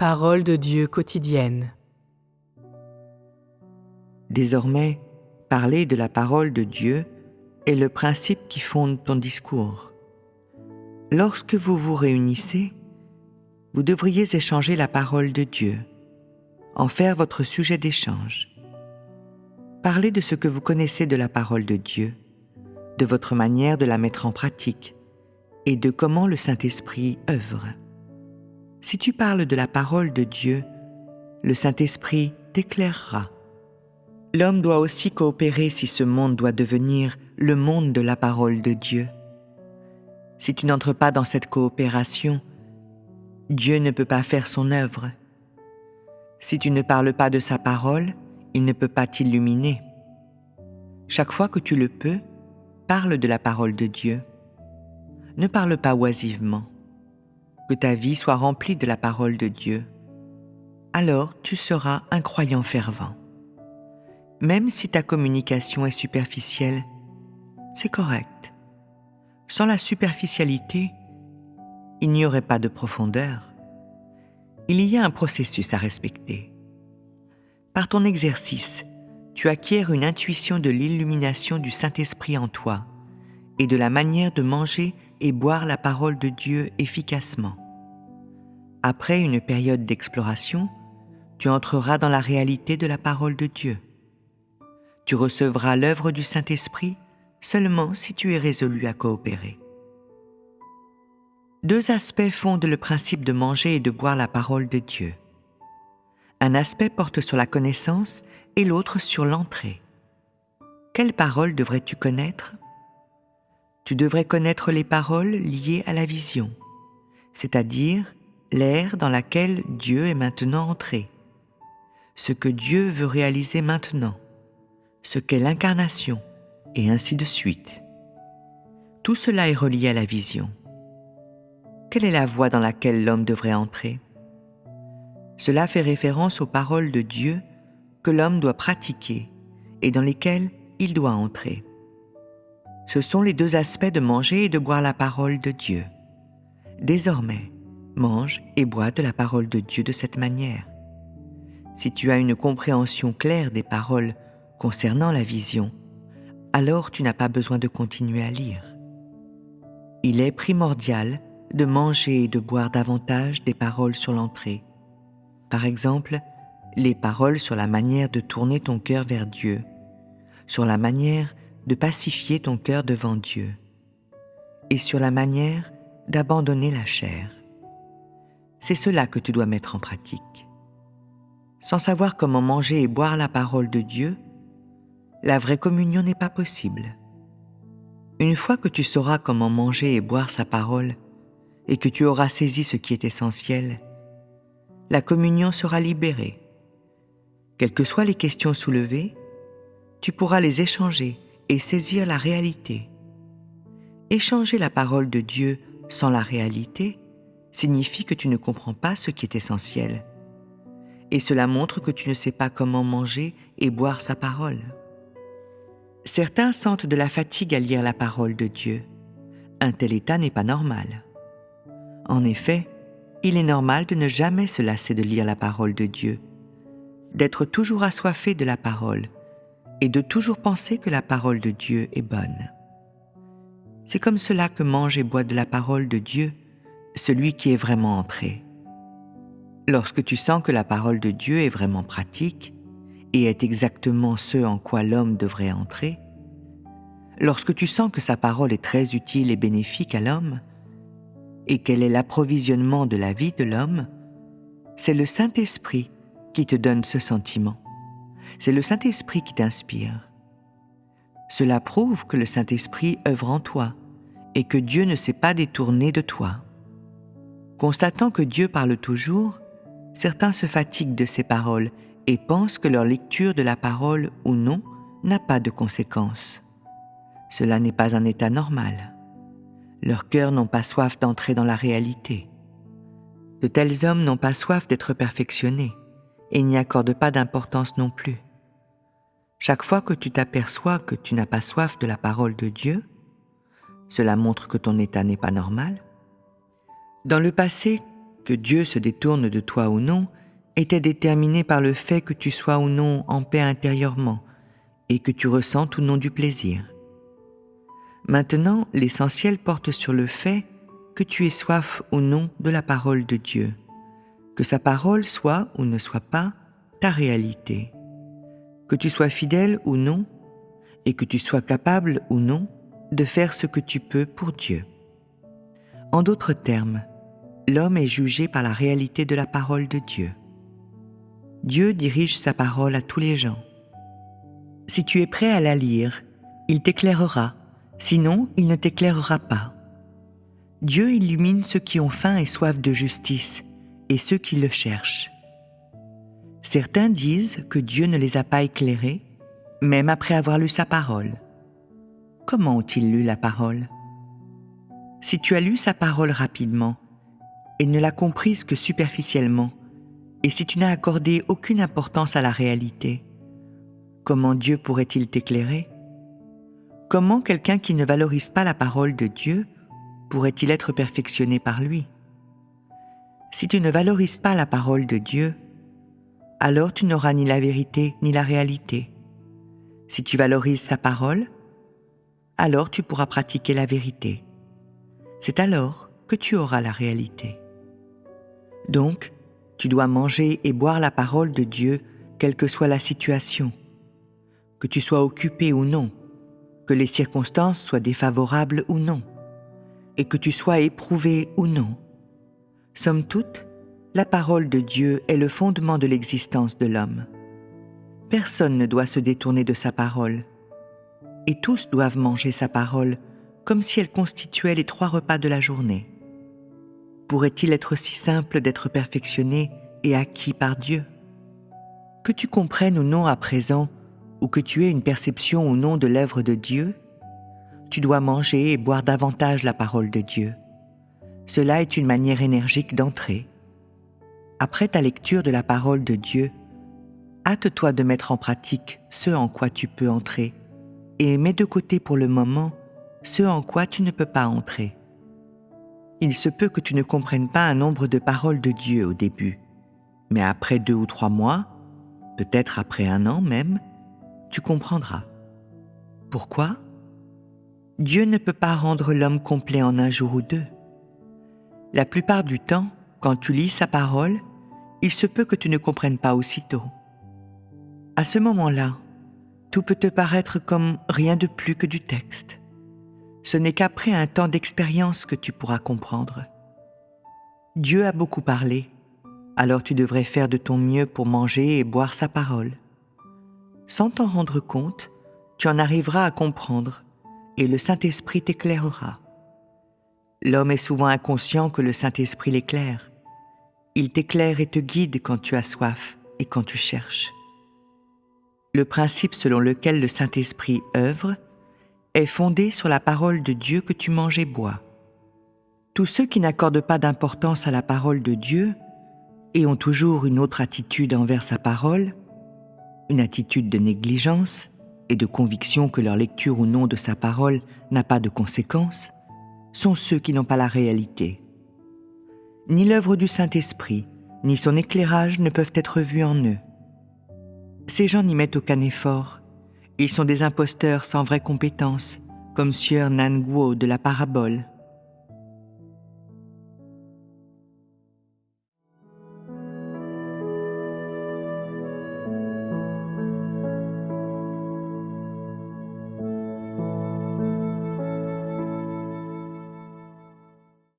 Parole de Dieu quotidienne. Désormais, parler de la parole de Dieu est le principe qui fonde ton discours. Lorsque vous vous réunissez, vous devriez échanger la parole de Dieu, en faire votre sujet d'échange. Parlez de ce que vous connaissez de la parole de Dieu, de votre manière de la mettre en pratique et de comment le Saint-Esprit œuvre. Si tu parles de la parole de Dieu, le Saint-Esprit t'éclairera. L'homme doit aussi coopérer si ce monde doit devenir le monde de la parole de Dieu. Si tu n'entres pas dans cette coopération, Dieu ne peut pas faire son œuvre. Si tu ne parles pas de sa parole, il ne peut pas t'illuminer. Chaque fois que tu le peux, parle de la parole de Dieu. Ne parle pas oisivement. Que ta vie soit remplie de la parole de Dieu. Alors tu seras un croyant fervent. Même si ta communication est superficielle, c'est correct. Sans la superficialité, il n'y aurait pas de profondeur. Il y a un processus à respecter. Par ton exercice, tu acquiers une intuition de l'illumination du Saint-Esprit en toi et de la manière de manger et boire la parole de Dieu efficacement. Après une période d'exploration, tu entreras dans la réalité de la parole de Dieu. Tu recevras l'œuvre du Saint-Esprit seulement si tu es résolu à coopérer. Deux aspects fondent le principe de manger et de boire la parole de Dieu. Un aspect porte sur la connaissance et l'autre sur l'entrée. Quelles paroles devrais-tu connaître ? Tu devrais connaître les paroles liées à la vision, c'est-à-dire l'ère dans laquelle Dieu est maintenant entré, ce que Dieu veut réaliser maintenant, ce qu'est l'incarnation, et ainsi de suite. Tout cela est relié à la vision. Quelle est la voie dans laquelle l'homme devrait entrer ? Cela fait référence aux paroles de Dieu que l'homme doit pratiquer et dans lesquelles il doit entrer. Ce sont les deux aspects de manger et de boire la parole de Dieu. Désormais, mange et bois de la parole de Dieu de cette manière. Si tu as une compréhension claire des paroles concernant la vision, alors tu n'as pas besoin de continuer à lire. Il est primordial de manger et de boire davantage des paroles sur l'entrée. Par exemple, les paroles sur la manière de tourner ton cœur vers Dieu, sur la manière de pacifier ton cœur devant Dieu, et sur la manière d'abandonner la chair. C'est cela que tu dois mettre en pratique. Sans savoir comment manger et boire la parole de Dieu, la vraie communion n'est pas possible. Une fois que tu sauras comment manger et boire sa parole, et que tu auras saisi ce qui est essentiel, la communion sera libérée. Quelles que soient les questions soulevées, tu pourras les échanger et saisir la réalité. Échanger la parole de Dieu sans la réalité signifie que tu ne comprends pas ce qui est essentiel. Et cela montre que tu ne sais pas comment manger et boire sa parole. Certains sentent de la fatigue à lire la parole de Dieu. Un tel état n'est pas normal. En effet, il est normal de ne jamais se lasser de lire la parole de Dieu, d'être toujours assoiffé de la parole et de toujours penser que la parole de Dieu est bonne. C'est comme cela que mange et boit de la parole de Dieu celui qui est vraiment entré. Lorsque tu sens que la parole de Dieu est vraiment pratique et est exactement ce en quoi l'homme devrait entrer, lorsque tu sens que sa parole est très utile et bénéfique à l'homme, et qu'elle est l'approvisionnement de la vie de l'homme, c'est le Saint-Esprit qui te donne ce sentiment. C'est le Saint-Esprit qui t'inspire. Cela prouve que le Saint-Esprit œuvre en toi et que Dieu ne s'est pas détourné de toi. Constatant que Dieu parle toujours, certains se fatiguent de ses paroles et pensent que leur lecture de la parole ou non n'a pas de conséquences. Cela n'est pas un état normal. Leurs cœurs n'ont pas soif d'entrer dans la réalité. De tels hommes n'ont pas soif d'être perfectionnés et n'y accordent pas d'importance non plus. Chaque fois que tu t'aperçois que tu n'as pas soif de la parole de Dieu, cela montre que ton état n'est pas normal. Dans le passé, que Dieu se détourne de toi ou non était déterminé par le fait que tu sois ou non en paix intérieurement et que tu ressentes ou non du plaisir. Maintenant, l'essentiel porte sur le fait que tu aies soif ou non de la parole de Dieu, que sa parole soit ou ne soit pas ta réalité, que tu sois fidèle ou non et que tu sois capable ou non de faire ce que tu peux pour Dieu. En d'autres termes, l'homme est jugé par la réalité de la parole de Dieu. Dieu dirige sa parole à tous les gens. Si tu es prêt à la lire, il t'éclairera, sinon il ne t'éclairera pas. Dieu illumine ceux qui ont faim et soif de justice et ceux qui le cherchent. Certains disent que Dieu ne les a pas éclairés, même après avoir lu sa parole. Comment ont-ils lu la parole ? Si tu as lu sa parole rapidement et ne l'as comprise que superficiellement, et si tu n'as accordé aucune importance à la réalité, comment Dieu pourrait-il t'éclairer ? Comment quelqu'un qui ne valorise pas la parole de Dieu pourrait-il être perfectionné par lui ? Si tu ne valorises pas la parole de Dieu, alors tu n'auras ni la vérité ni la réalité. Si tu valorises sa parole, alors tu pourras pratiquer la vérité. C'est alors que tu auras la réalité. Donc, tu dois manger et boire la parole de Dieu, quelle que soit la situation. Que tu sois occupé ou non, que les circonstances soient défavorables ou non, et que tu sois éprouvé ou non. Somme toute, la parole de Dieu est le fondement de l'existence de l'homme. Personne ne doit se détourner de sa parole, et tous doivent manger sa parole comme si elle constituait les 3 repas de la journée. Pourrait-il être si simple d'être perfectionné et acquis par Dieu ? Que tu comprennes ou non à présent, ou que tu aies une perception ou non de l'œuvre de Dieu, tu dois manger et boire davantage la parole de Dieu. Cela est une manière énergique d'entrer. Après ta lecture de la parole de Dieu, hâte-toi de mettre en pratique ce en quoi tu peux entrer et mets de côté pour le moment ce en quoi tu ne peux pas entrer. Il se peut que tu ne comprennes pas un nombre de paroles de Dieu au début, mais après 2 ou 3 mois, peut-être après 1 an même, tu comprendras. Pourquoi ? Dieu ne peut pas rendre l'homme complet en 1 jour ou 2. La plupart du temps, quand tu lis sa parole, il se peut que tu ne comprennes pas aussitôt. À ce moment-là, tout peut te paraître comme rien de plus que du texte. Ce n'est qu'après un temps d'expérience que tu pourras comprendre. Dieu a beaucoup parlé, alors tu devrais faire de ton mieux pour manger et boire sa parole. Sans t'en rendre compte, tu en arriveras à comprendre et le Saint-Esprit t'éclairera. L'homme est souvent inconscient que le Saint-Esprit l'éclaire. Il t'éclaire et te guide quand tu as soif et quand tu cherches. Le principe selon lequel le Saint-Esprit œuvre est fondé sur la parole de Dieu que tu manges et bois. Tous ceux qui n'accordent pas d'importance à la parole de Dieu et ont toujours une autre attitude envers sa parole, une attitude de négligence et de conviction que leur lecture ou non de sa parole n'a pas de conséquences, sont ceux qui n'ont pas la réalité. Ni l'œuvre du Saint-Esprit, ni son éclairage ne peuvent être vus en eux. Ces gens n'y mettent aucun effort. Ils sont des imposteurs sans vraie compétence, comme Sieur Nan Guo de la parabole.